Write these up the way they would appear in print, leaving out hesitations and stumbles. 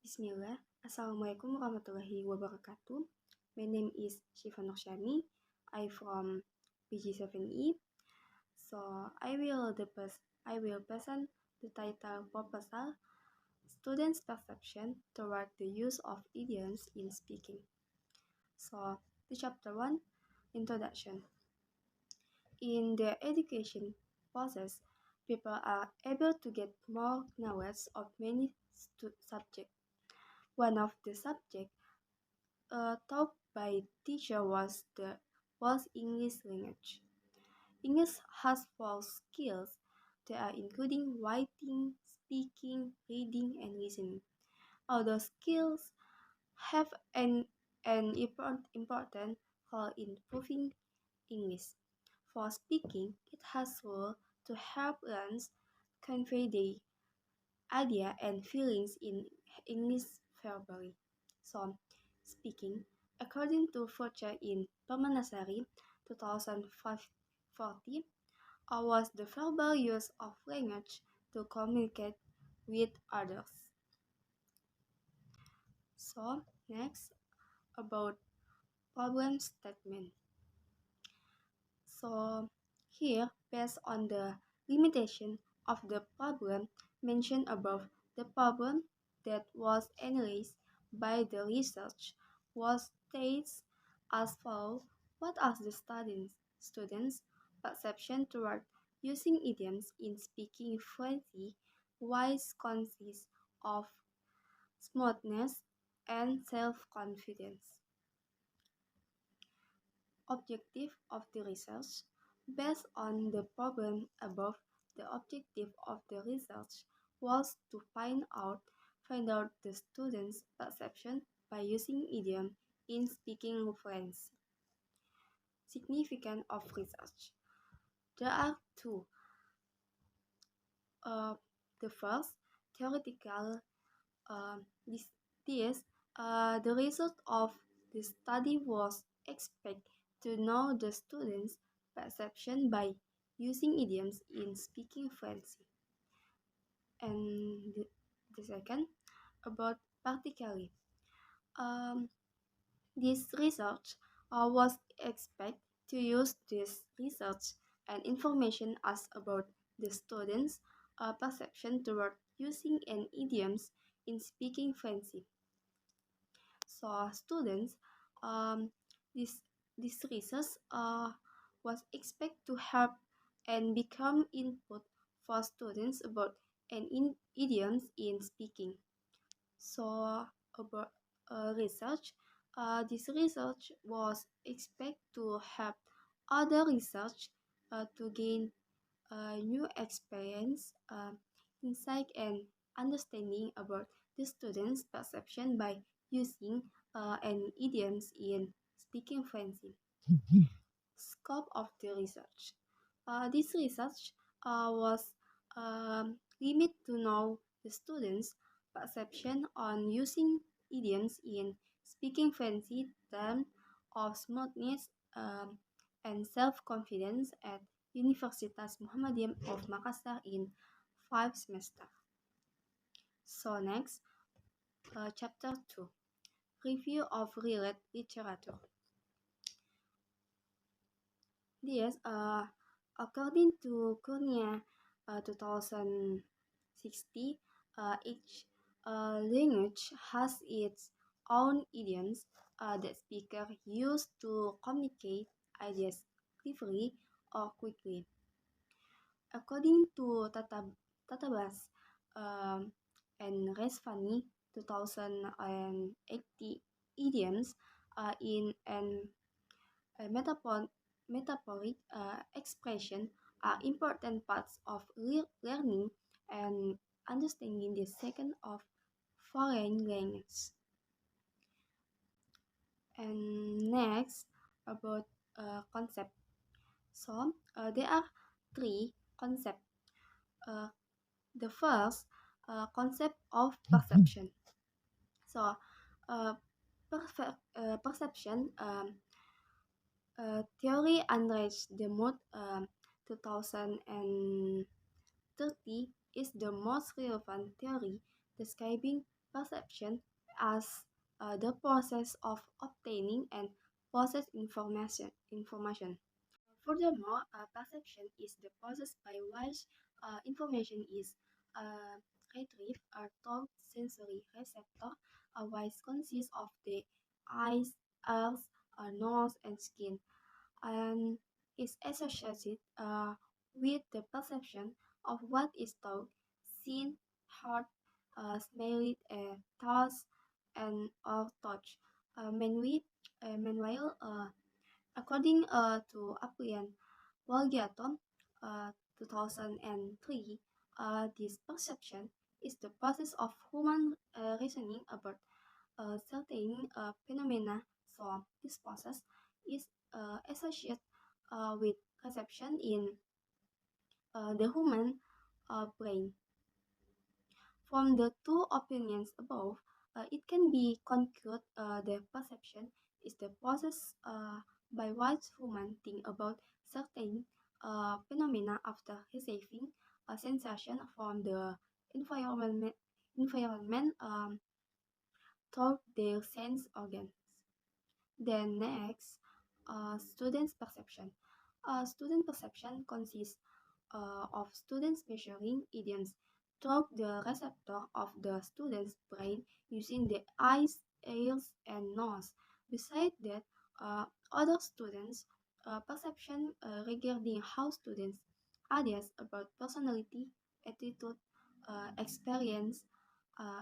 Bismillah, Assalamualaikum warahmatullahi wabarakatuh. My name is Shifa Nurshani. I'm from PG7E. So I will present the title proposal Students' Perception Toward the Use of Idioms in Speaking. So the chapter 1 Introduction. In the education process, people are able to get more knowledge of many subjects. One of the subjects taught by teacher was English language. English has 4 skills. They are including writing, speaking, reading, and listening. Other skills have an important role in improving English. For speaking, it has role to help learners convey their idea and feelings in English verbally. So, speaking, according to Fletcher in Permanasari 2040, was the verbal use of language to communicate with others. So, next, about problem statement. So, here, based on the limitation of the problem mentioned above, the problem that was analyzed by the research was stated as follows. What are the students' perception toward using idioms in speaking fluency? Wise consists of smoothness and self-confidence. Objective of the research. Based on the problem above, the objective of the research was to find out the students' perception by using idiom in speaking fluency. Significance of research. There are two. The first, theoretical. The result of the study was expect to know the students' perception by using idioms in speaking fluency. And the second, about practically. This research was expect to use this research and information as about the students' perception toward using an idioms in speaking fluency. So students, this research was expect to help and become input for students about idioms in speaking. So about research, this research was expect to help other research to gain new experience, insight, and understanding about the students' perception by using an idioms in speaking fluency. Scope of the research. This research was limited to know the students' perception on using idioms in speaking fluency terms of smoothness and self-confidence at Universitas Muhammadiyah of Makassar in 5 semesters. So next, chapter 2, review of related literature. Yes, according to Kurnia 2060, each language has its own idioms that speakers use to communicate ideas cleverly or quickly. According to Tatabas and Resvani 2080, idioms in an metaphoric expression are important parts of learning and understanding the second of foreign language. And next, about concept. So there are 3 concepts. The first concept of perception. So perception theory Andrej Demut 2030 is the most relevant theory describing perception as the process of obtaining and process information. Furthermore, perception is the process by which information is retrieved or through sensory receptor, which consists of the eyes, ears, nose, and skin, and is associated with the perception of what is thought, seen, heard, smelled, touched, and or touched. Meanwhile, according to Aprian Walgiaton, 2003, this perception is the process of human reasoning about certain phenomena. So this process is associated with perception in the human brain. From the two opinions above, it can be concluded that perception is the process by which humans think about certain phenomena after receiving a sensation from the environment through their sense organs. Then next, students' perception. Student perception consists of students measuring idioms through the receptor of the student's brain using the eyes, ears, and nose. Besides that, other students' perception regarding how students ideas about personality, attitude, experience,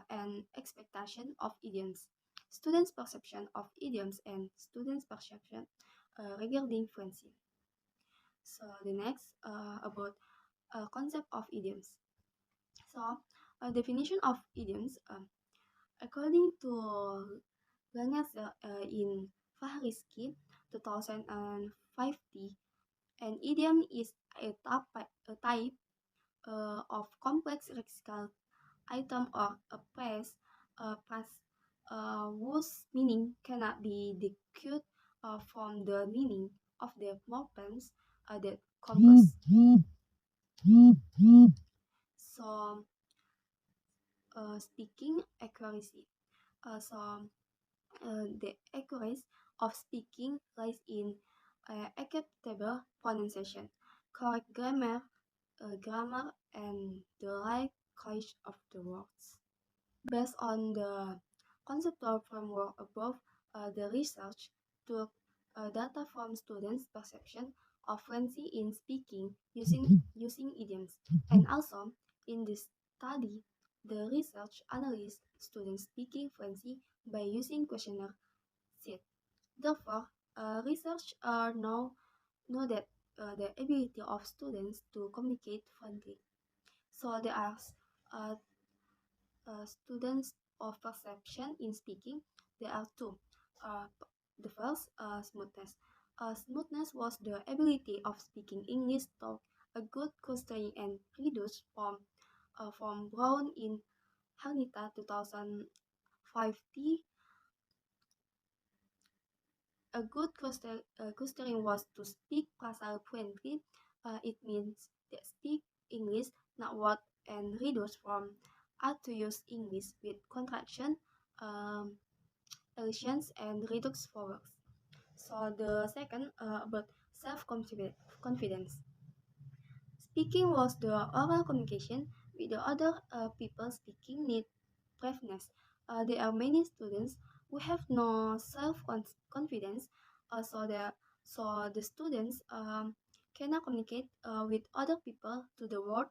and expectation of idioms. Students' perception of idioms and students' perception regarding fluency. So the next about concept of idioms. So, a definition of idioms, according to Ganesha in Fahrisky 2050, an idiom is a type of complex lexical item or a phrase whose meaning cannot be decoded from the meaning of the morphemes that compose. So, speaking accuracy. The accuracy of speaking lies in acceptable pronunciation, correct grammar, and the right choice of the words. Based on the conceptual framework above, the research took data from students' perception of fluency in speaking using idioms, and also in this study, the research analyzed students' speaking fluency by using questionnaire set. Therefore, research know that the ability of students to communicate fluently. So there are uh, students of perception in speaking. There are two. The first, smoothness. Smoothness was the ability of speaking English talk a good clustering and reduced from Brown in Hanita 2050. A good clustering was to speak phrasal fluently. It means that speak English, not word, and reduce from are to use English with contraction, um, elisions, and redux vowels. So the second about self-confidence. Speaking was the oral communication with the other people speaking need braveness. There are many students who have no self-confidence, so the students cannot communicate with other people to the world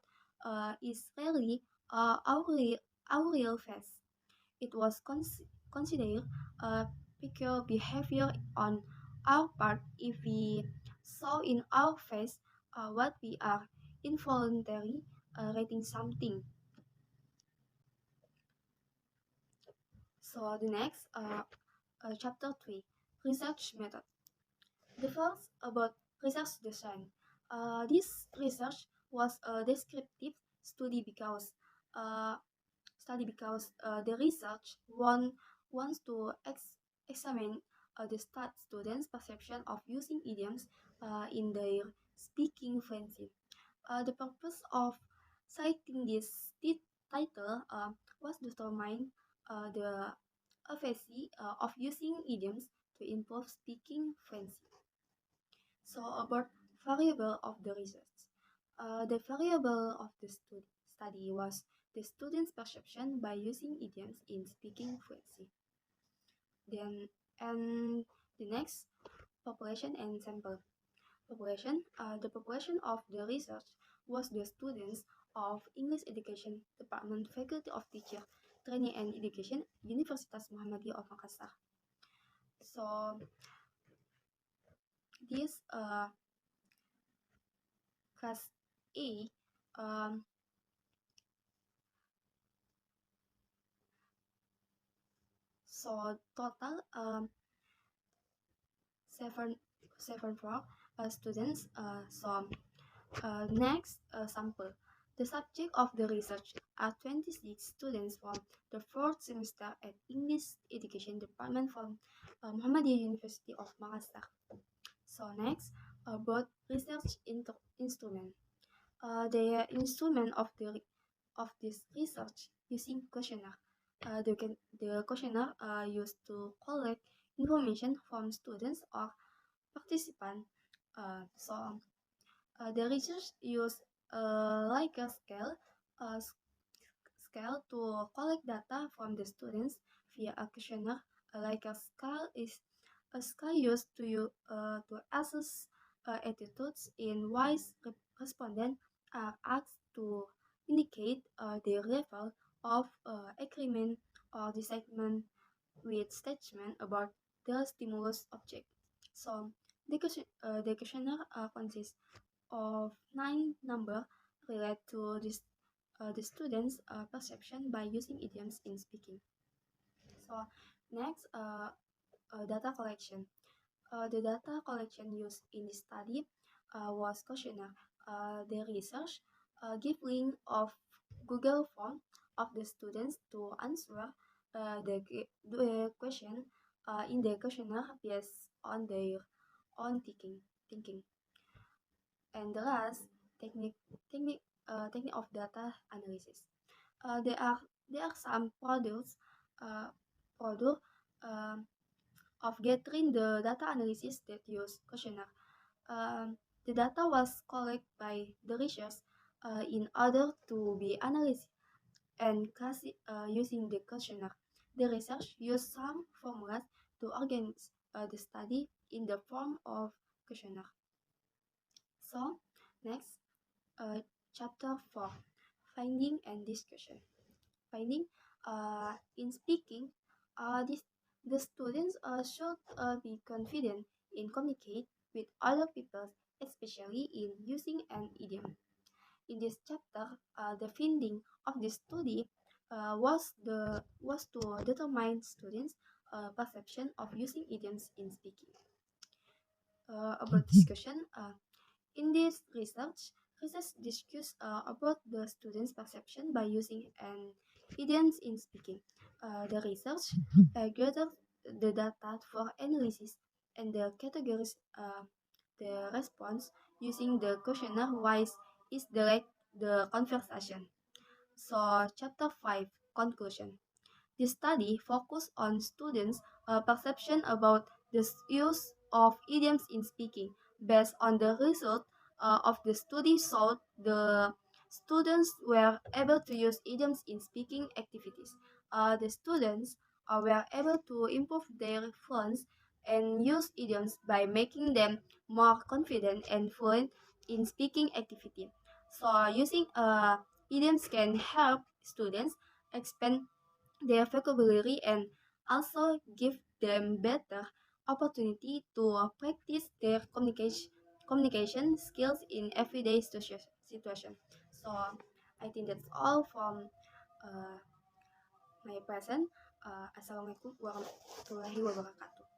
is rarely our real face. It was considered a peculiar behavior on our part if we saw in our face what we are involuntarily writing something. So the next, chapter 3, research method. The first about research design. This research was a descriptive study because uh, the research wants to examine the students' perception of using idioms in their speaking fluency. The purpose of citing this title was determined the efficacy of using idioms to improve speaking fluency. So about variable of the research. The variable of the study was the student's perception by using idioms in speaking fluency. Then, and the next, population and sample. The population of the research was the students of English Education Department, Faculty of Teacher, Training and Education, Universitas Muhammadiyah of Makassar. So this class A, um, so total seven seven four students. Next sample. The subject of the research are 26 students from the fourth semester at English Education Department from Muhammadiyah University of Makassar. So next, about research instrument. The instrument of this research using questionnaire. The questionnaire used to collect information from students or participants. The research used a Likert uh, to collect data from the students via a questionnaire. A Likert scale is a scale used to assess attitudes in which respondents are asked to indicate their level of agreement or disagreement with statement about the stimulus object. So the questionnaire consists of 9 numbers related to the students' perception by using idioms in speaking. So next, data collection. The data collection used in this study was questionnaire. The research gave link of Google Form of the students to answer the question in the questionnaire based on their own thinking. And the last technique of data analysis. Uh, there are there are some products uh, product of gathering the data analysis that use questionnaire. The data was collected by the researchers in order to be analyzed and using the questionnaire. The research used some formulas to organize the study in the form of questionnaire. So, next, uh, chapter 4, finding and discussion. Finding, in speaking, this, the students should be confident in communicate with other people, especially in using an idiom. In this chapter, the finding of this study was to determine students' perception of using idioms in speaking. About discussion, in this research discuss about the students' perception by using an idioms in speaking. The research gathered the data for analysis and the categories the response using the questionnaire wise is direct the conversation. So chapter 5 conclusion. The study focused on students' perception about the use of idioms in speaking. Based on the result of the study showed the students were able to use idioms in speaking activities. The students were able to improve their fluency and use idioms by making them more confident and fluent in speaking activity. So using idioms can help students expand their vocabulary and also give them better opportunity to practice their communication skills in everyday situation. So I think that's all from uh, my present. Assalamualaikum warahmatullahi wabarakatuh.